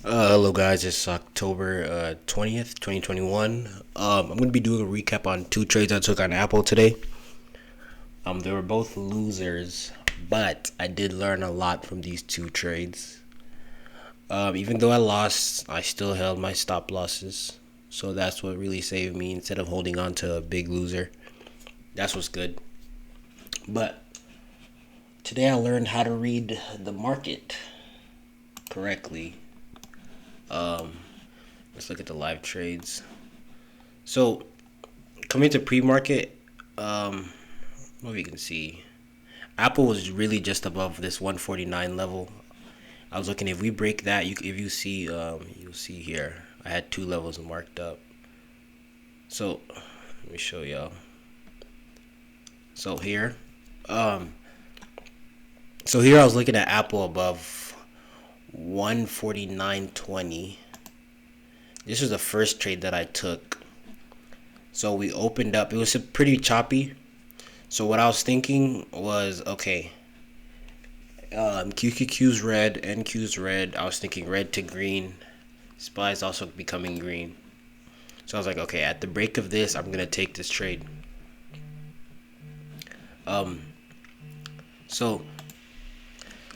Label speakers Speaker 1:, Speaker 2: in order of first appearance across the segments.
Speaker 1: Hello guys, it's October 20th, 2021. I'm going to be doing a recap on two trades I took on Apple today. They were both losers, but I did learn a lot from these two trades. Even though I lost, I still held my stop losses. So that's what really saved me instead of holding on to a big loser. That's what's good. But today I learned how to read the market correctly. Let's look at the live trades. So coming to pre-market, what we can see, Apple was really just above this 149 level. I was looking, if we break that, if you see, you'll see here, I had two levels marked up. So let me show y'all. So here, um, so here I was looking at Apple above 149.20. This was the first trade that I took. So we opened up. It was pretty choppy. So what I was thinking was, okay, QQQ's red, NQ's red. I was thinking red to green. SPY is also becoming green. So I was like, okay, at the break of this, I'm gonna take this trade. Um, so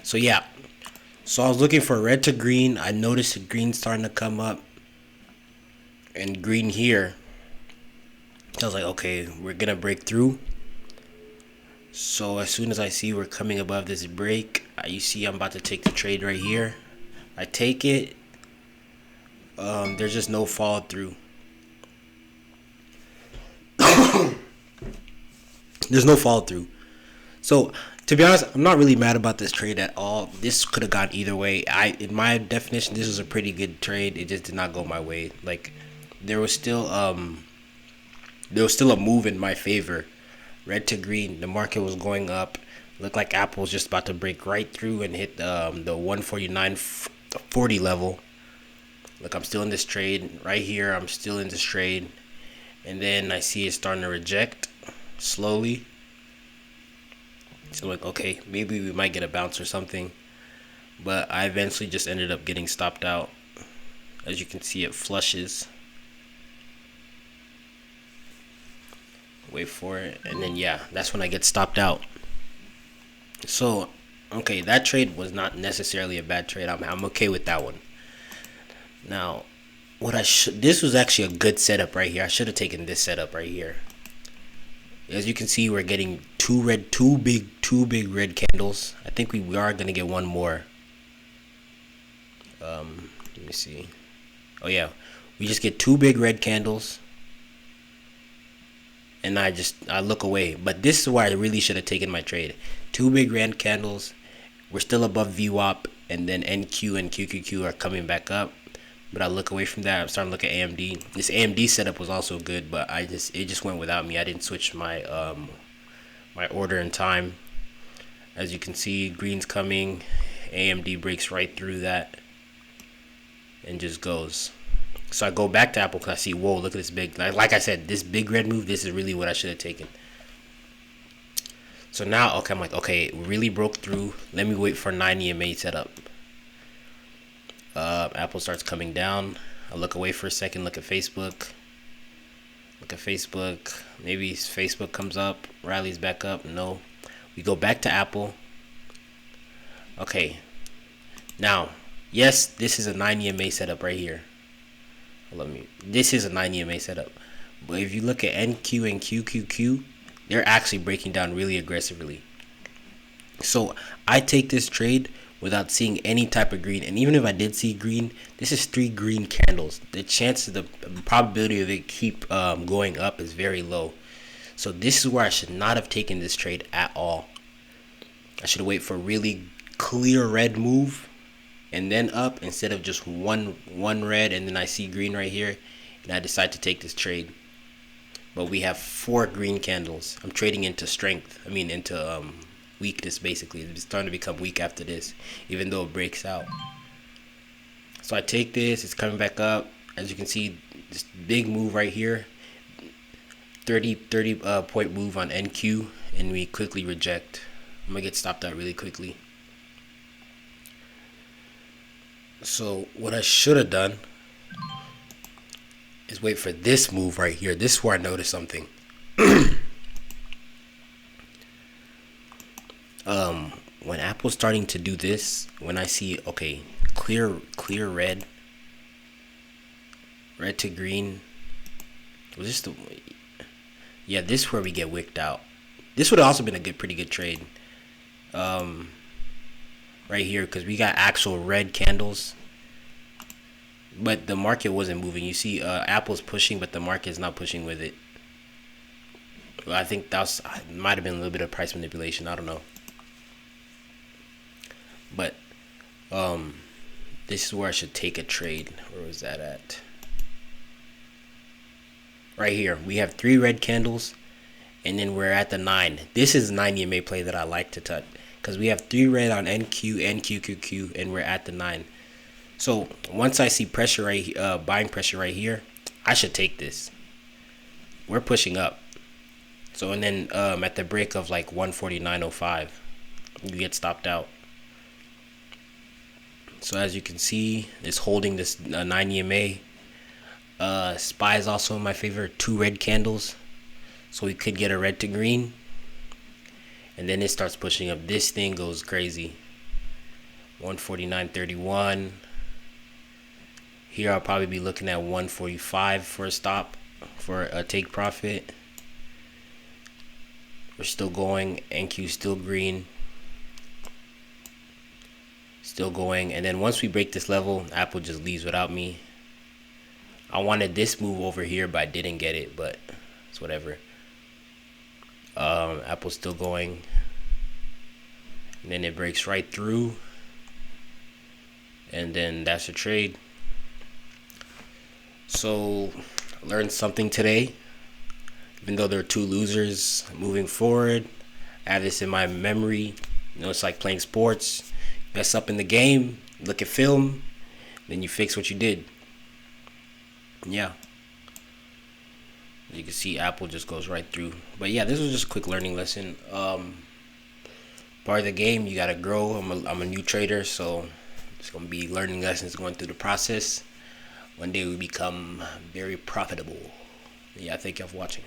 Speaker 1: so yeah. So I was looking for red to green. I noticed the green starting to come up, and green here. I was like, okay, we're gonna break through. So as soon as I see we're coming above this break, you see I'm about to take the trade right here. I take it. There's just no follow through. There's no follow through. So to be honest, I'm not really mad about this trade at all. This could have gone either way. In my definition, this was a pretty good trade. It just did not go my way. Like there was still a move in my favor. Red to green, the market was going up. Looked like Apple was just about to break right through and hit the 149.40 level. Look, I'm still in this trade right here. I'm still in this trade, and then I see it starting to reject slowly. So like, okay, maybe we might get a bounce or something. But I eventually just ended up getting stopped out. As you can see, it flushes. Wait for it, and then yeah, that's when I get stopped out. So, okay, that trade was not necessarily a bad trade. I'm okay with that one. Now, this was actually a good setup right here. I should have taken this setup right here. As you can see, we're getting two big red candles. I think we are gonna get one more. Let me see. Oh yeah, we just get two big red candles, and I look away. But this is where I really should have taken my trade. Two big red candles. We're still above VWAP, and then NQ and QQQ are coming back up. But I look away from that. I'm starting to look at AMD. This AMD setup was also good, but it just went without me. I didn't switch my order in time. As you can see, green's coming. AMD breaks right through that and just goes. So I go back to Apple because I see, whoa, look at this big. Like I said, this big red move. This is really what I should have taken. So now, okay, I'm like, okay, we really broke through. Let me wait for 9 EMA setup. Apple starts coming down. I look away for a second, look at Facebook. Maybe Facebook comes up, rallies back up. No. We go back to Apple. Okay. Now, yes, this is a 9 EMA setup right here. This is a 9 EMA setup. But if you look at NQ and QQQ, they're actually breaking down really aggressively. So I take this trade without seeing any type of green. And even if I did see green, this is 3 green candles. The probability of it keep going up is very low. So this is where I should not have taken this trade at all. I should wait for a really clear red move and then up instead of just one red and then I see green right here and I decide to take this trade. But we have 4 green candles. I'm trading into strength. Into weakness basically. It's starting to become weak after this, even though it breaks out. So I take this. It's coming back up. As you can see, this big move right here. 30 point move on NQ, and we quickly reject. I'm gonna get stopped out really quickly. So what I should have done is wait for this move right here. This is where I noticed something. When Apple's starting to do this, when I see, okay, clear red to green, was this the, yeah, this is where we get wicked out. This would have also been a pretty good trade, right here, because we got actual red candles, but the market wasn't moving. You see, Apple's pushing, but the market is not pushing with it. Well, I think that might have been a little bit of price manipulation. I don't know. But this is where I should take a trade. Where was that at? Right here. We have 3 red candles, and then we're at the 9. This is a 9 EMA play that I like to touch, because we have 3 red on NQ and QQQ, and we're at the 9. So once I see pressure buying pressure right here, I should take this. We're pushing up. So and then at the break of like 149.05, you get stopped out. So as you can see, it's holding this 9 EMA. SPY is also in my favor. 2 red candles, so we could get a red to green, and then it starts pushing up. This thing goes crazy. 149.31. Here I'll probably be looking at 145 for a stop, for a take profit. We're still going. NQ still green. Still going. And then once we break this level, Apple just leaves without me. I wanted this move over here, but I didn't get it, but it's whatever. Apple's still going. And then it breaks right through. And then that's a trade. So I learned something today. Even though there are 2 losers moving forward, I have this in my memory. You know, it's like playing sports. Mess up in the game, look at film, then you fix what you did. Yeah. You can see Apple just goes right through. But yeah, this was just a quick learning lesson. Part of the game, you gotta grow. I'm a new trader, so it's gonna be learning lessons going through the process. One day we become very profitable. Yeah, thank you for watching.